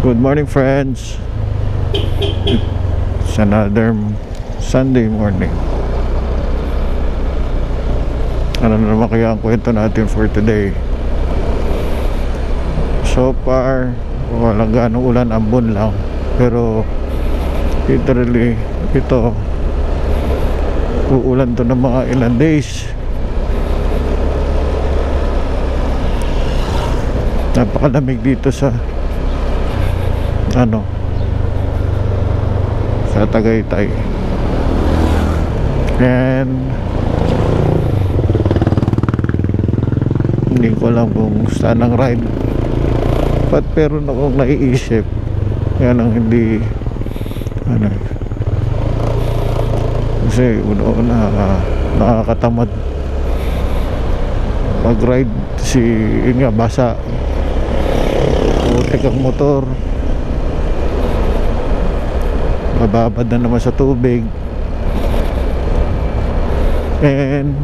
Good morning, friends. It's another Sunday morning. Ano na naman kaya ang kwento natin for today? So far, walang ganong ulan, ambon lang. Pero literally, ito uulan to ng mga ilang days. Napakalamig dito sa sa Tagaytay. And hindi ko alam kung saan ang ride, but pero akong naiisip yan ang hindi kasi una nakakatamad mag ride yun nga, basa, putik ang motor, mababad na naman sa tubig, and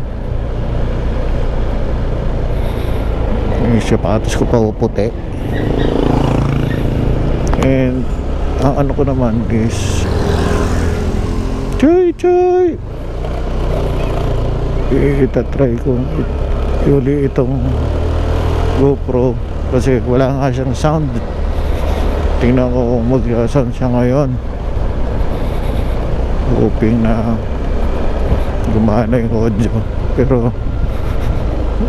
yung sapatos ko pa puputi. And ang ano ko naman is choy itatry ko uli itong GoPro kasi wala nga siyang sound. Tingnan ko kung mag-sound siya ngayon, hoping na gumana yung audio. Pero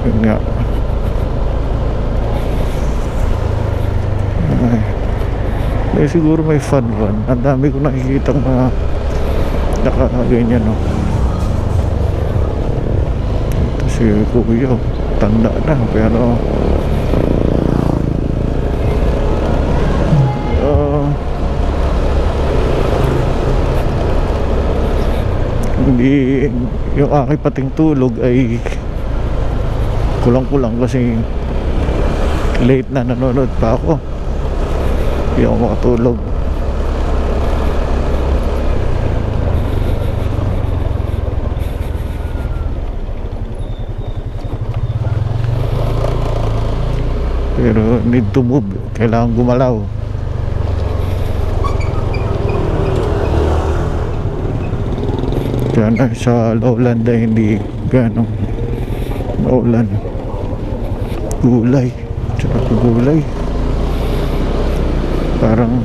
yun nga, siguro may fun run. Ang dami ko nakikita mga nakaganyan, no? Ito si Kuya, tanda na, pero hindi, yung aking pating tulog ay kulang kasi late na nanonood pa ako, hindi ako makatulog. Pero need to move, kailangan gumalaw. Kaya sa lowland ay hindi ganong maulan. Gulay, tsaka gulay parang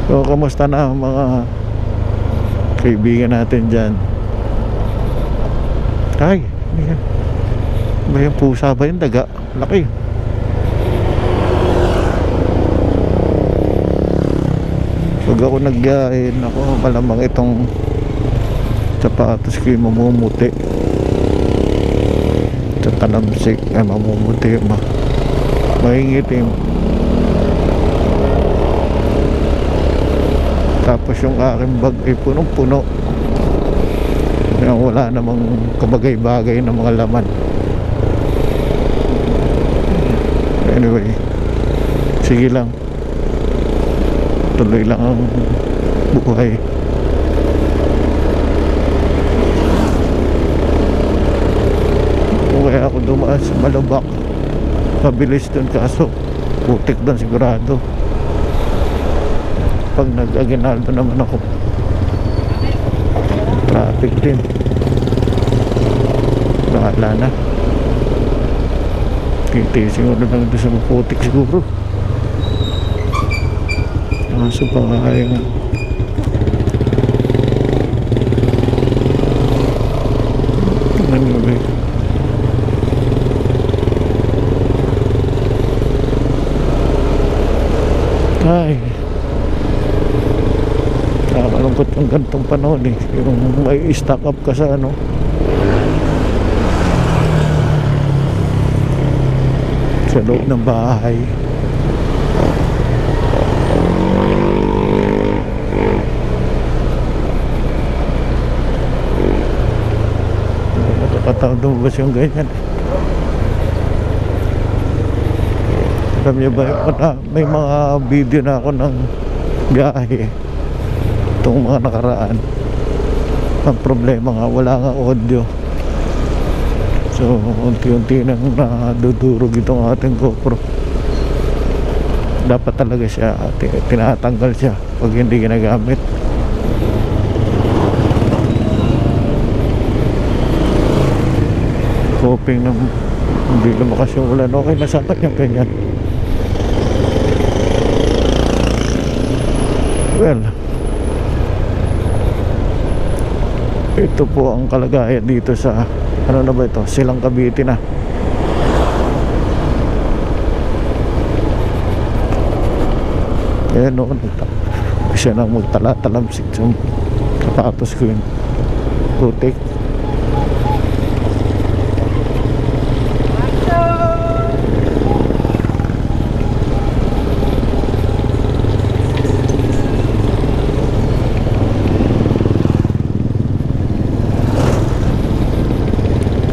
so kamusta na mga kaibigan natin dyan? Ay, ba yung pusa ba yung daga? Laki. Pag ako nagyain ako, malamang itong sapatos ko yung mamumuti sa talamsik ay mamumuti, mahingitim. Tapos yung aking bag ay punong-puno, wala namang kabagay-bagay na mga laman. Anyway, sige lang, tuloy lang ang buhay. Kaya ako dumaan sa Malabak, mabilis dun, kaso putik dun sigurado. Pag nag-Aguinaldo naman ako, traffic din, bahala na. Titising ko na lang doon sa maputik siguro. Kaso pa kaya nga. Ano ba? Ay, nakakalungkot yung gantong panahon eh. Yung may stock up ka sa sa loob ng bahay. Nakakataon lumabas yung ganyan. Alam niyo ba, may mga video na ako ng biyahe itong mga nakaraan. Ang problema nga, wala nga audio. So unti-unti nang nadudurog itong ating GoPro. Dapat talaga siya tinatanggal siya pag hindi ginagamit. Hoping na hindi lumakas yung ulan. Okay na sana yung ganyan. Well, ito po ang kalagayan dito sa ano na ba ito? Silang Cavite na. Ayan o, siya nang magtala-talamsik sa sapatos ko yun. Putik.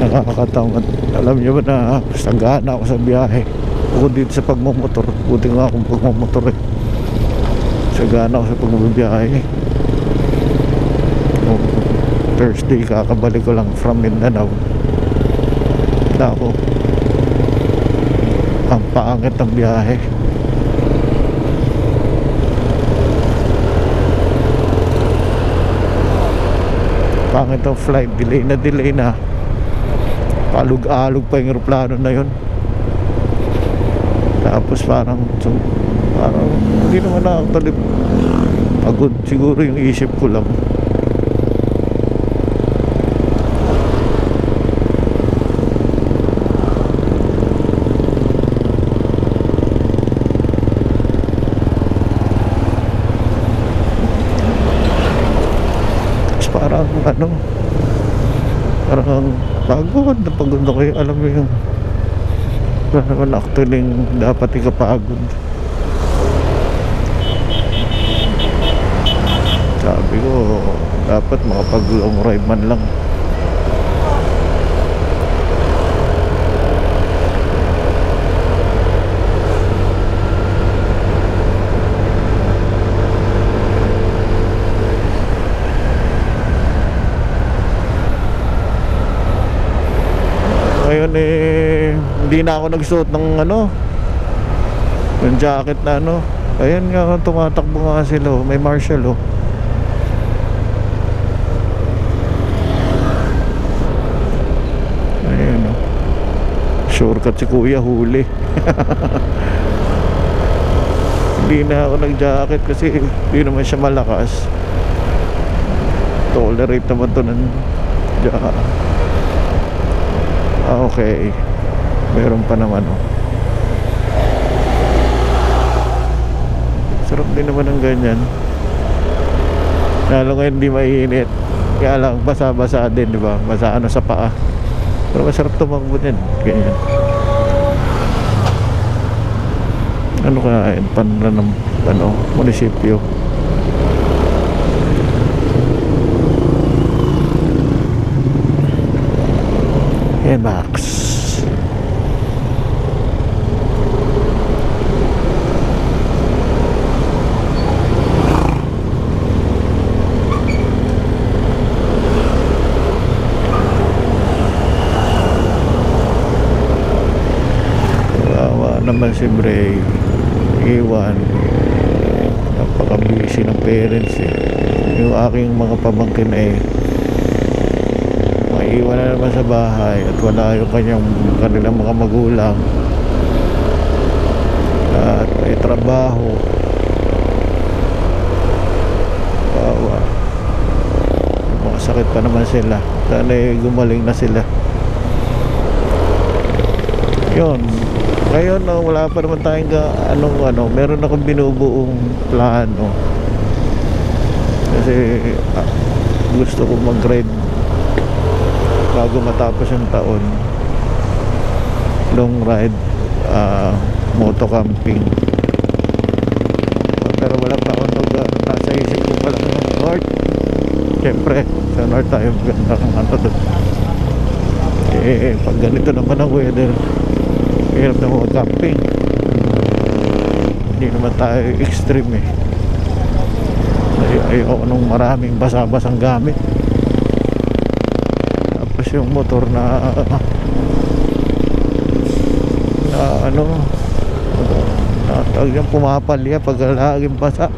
Nakakatawa. Alam niyo ba na sagana ako sa biyahe? Bukod dito sa pagmamotor, buti nga akong pagmamotor eh. Sagana ako sa pagmabiyahe. Thursday kakabalik ko lang from Mindanao. Ako, ang paangit ng biyahe. Pangit ang flight, delay na. Palug-alog pa yung aeroplano na yun. Tapos parang hindi naman actually pagod, siguro yung isip ko lang. Tapos parang parang pagod na kayo. Alam mo yung naman actually dapat ikapagod. Sabi ko dapat makapag long ride man lang. Ngayon hindi na ako nagsuot ng yung jacket na ayan nga, tumatakbo nga sila may marshal ayan shortcut si kuya, huli. Hindi na ako nag-jacket kasi hindi naman siya malakas. Tolerate naman to ng jacket. Okay, meron pa naman sarap din naman ng ganyan, lalo ngayon hindi mainit, kaya lang basa-basa din, di ba? Basa sa paa, pero masarap tumakbo din ganyan. Kaya panra ng munisipyo. Max. Kawawa naman si Bray. Iwan. Napaka-busy ng parents Yung aking mga pamangkin iwan na naman sa bahay at wala yung kanilang mga magulang at may trabaho. Mga sakit pa naman sila. Sana gumaling na sila. Yun. Ngayon wala pa naman tayong meron akong binubuong plano kasi gusto ko mag-ride bago matapos yung taon, long ride, moto camping. Pero wala pa akong nasa isip ko pala ng north. Siyempre sa north tayo ganda ng doon. Pag ganito naman ang weather, hirap na mga camping. Hindi naman tayo extreme ayoko nung maraming basa-basang gamit. yung motor na ano na tawag yung pumapalya pag laging basa.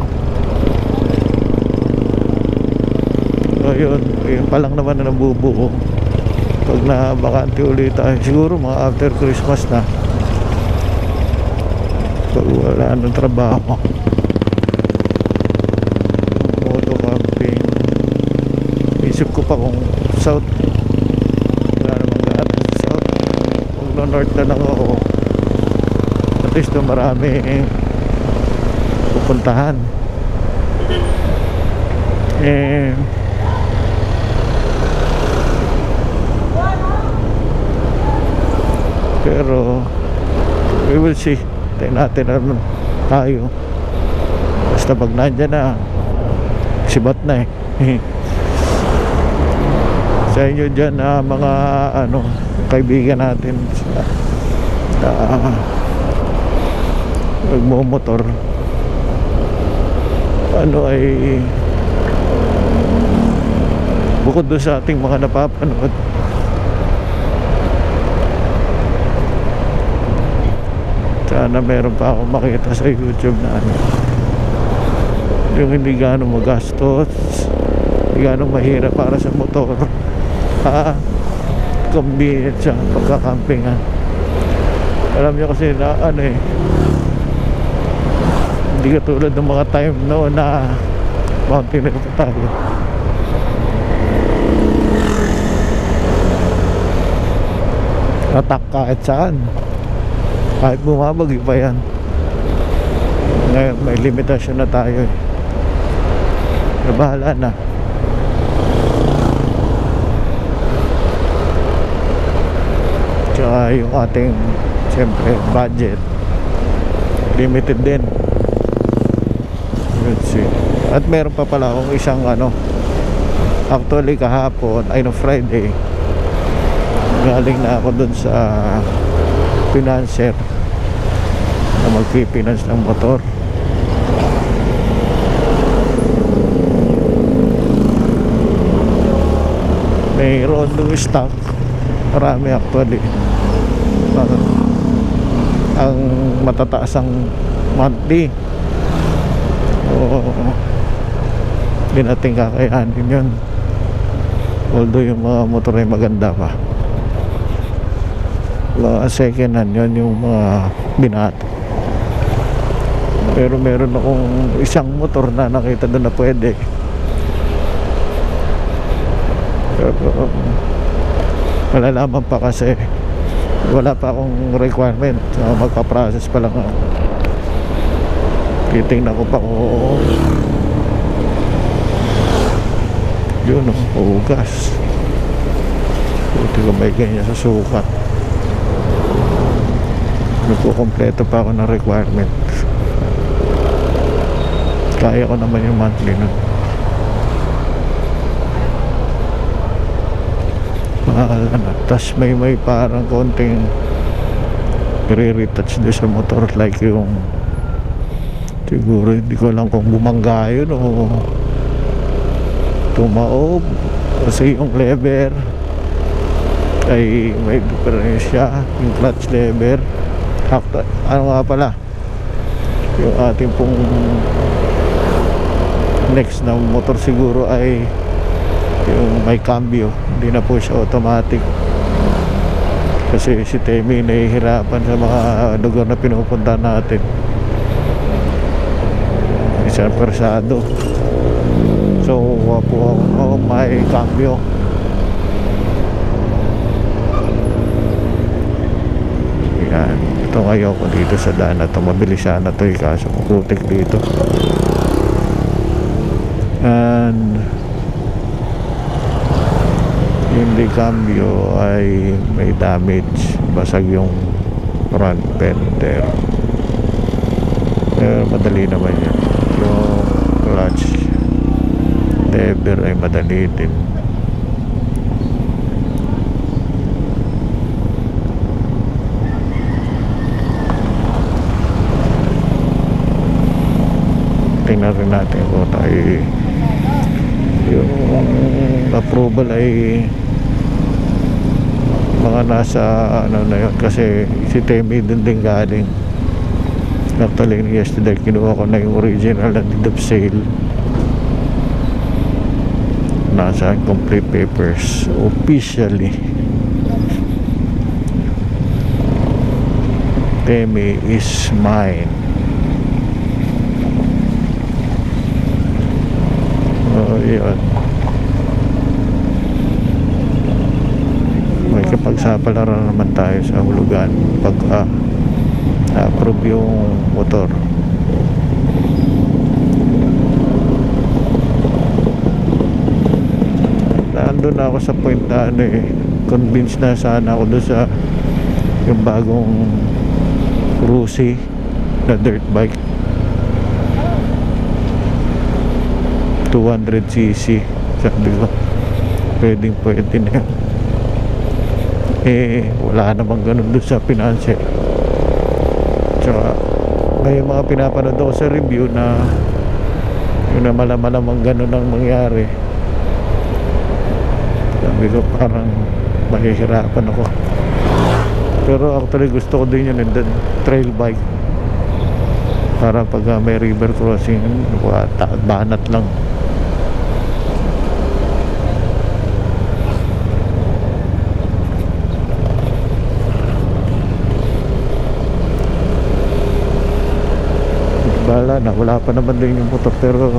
So yun pa lang naman na nabubuo. Pag nabakante ulit tayo, siguro mga after Christmas na, pag wala ng trabaho, moto camping. Isip ko pa kung south, wala namang lahat sa south, kung no north na lang ako, at least na marami pupuntahan. Pero we will see. Tayo natin naman tayo. Basta pag nandyan na, sibat na sa inyo dyan mga ano, kaibigan natin nagmumotor, ano ay bukod doon sa ating mga napapanood, sana meron pa akong makita sa YouTube na ano, yung hindi gano'ng magastos, hindi gano'ng mahirap para sa motor, convenient siya pagkakampingan. Alam niyo kasi na ano hindi katulad ng mga time noon na mountaineer pa tayo. Atak kahit saan, kahit bumabagyo pa yan. Ngayon may limitasyon na tayo bahala na. Tsaka yung ating siyempre budget limited din. Let's see. At meron pa pala akong isang ano, actually kahapon ay no Friday, galing na ako dun sa financier na magpipinance ng motor. Mayroon doon stock, marami actually. Ang matataas ang monthly, hindi natin kakayanin yun, although yung mga motor ay maganda pa. Mga second hand yun, yung mga binato. Pero meron akong isang motor na nakita doon na pwede, pero malalaman pa kasi wala pa akong requirement, so magpa-process pa lang ako. Titingnan ko pa kung yun ugas, buti ko may ganyan sa sukat. Nagkukompleto pa ako ng requirement, kaya ko naman yung monthly nun. Mahal na. Tas may parang konting re-retouch doon sa motor, like yung siguro hindi ko lang kung bumangga yun o tumaob, kasi yung lever ay may diferensya, yung clutch lever. Ano nga pala, yung ating pong next na motor siguro ay yung may cambio, hindi na po siya automatic, kasi si Temi nahihirapan sa mga lugar na pinupunta natin, isang persado. So po ako may cambio. Yan, ito ngayon ko dito sa daan na ito, mabilis sana ito kaso kukutik dito. And yung di cambio ay may damage, basag yung front fender, pero madali naman yan. Yung clutch lever ay madali din. Tingnan rin natin kung tayo yung approval ay mga nasa ano na yun, kasi si Temi dun din galing. Actually yesterday kinuha ko na yung original na deed of sale, nasa complete papers officially. Temi is mine. Oh yun, may kapagsapalaran naman tayo sa hulugan pag approve yung motor. Nandun na ako sa point na ano convinced na sana ako doon sa yung bagong Rusi na dirt bike 200cc. Sabi ko pwede na yan. Wala namang ganun doon sa Pinanser. Tsaka may mga pinapanood ako sa review na yun na malamang ganun ang mangyari. Sabi ko parang mahihirapan ako, pero actually gusto ko din yun, yung trail bike, para pag may river crossing banat lang. Bala na, wala pa naman din yung motor, pero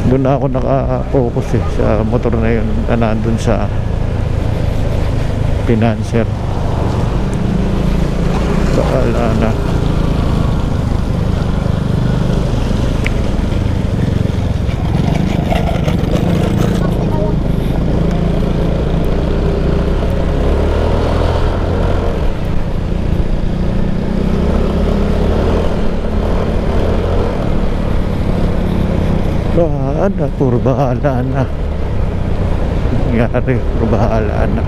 doon na ako naka-focus sa motor na yun na nandun sa Pinanser. Bahala na. Puro bahala na. Nangyari, puro bahala na.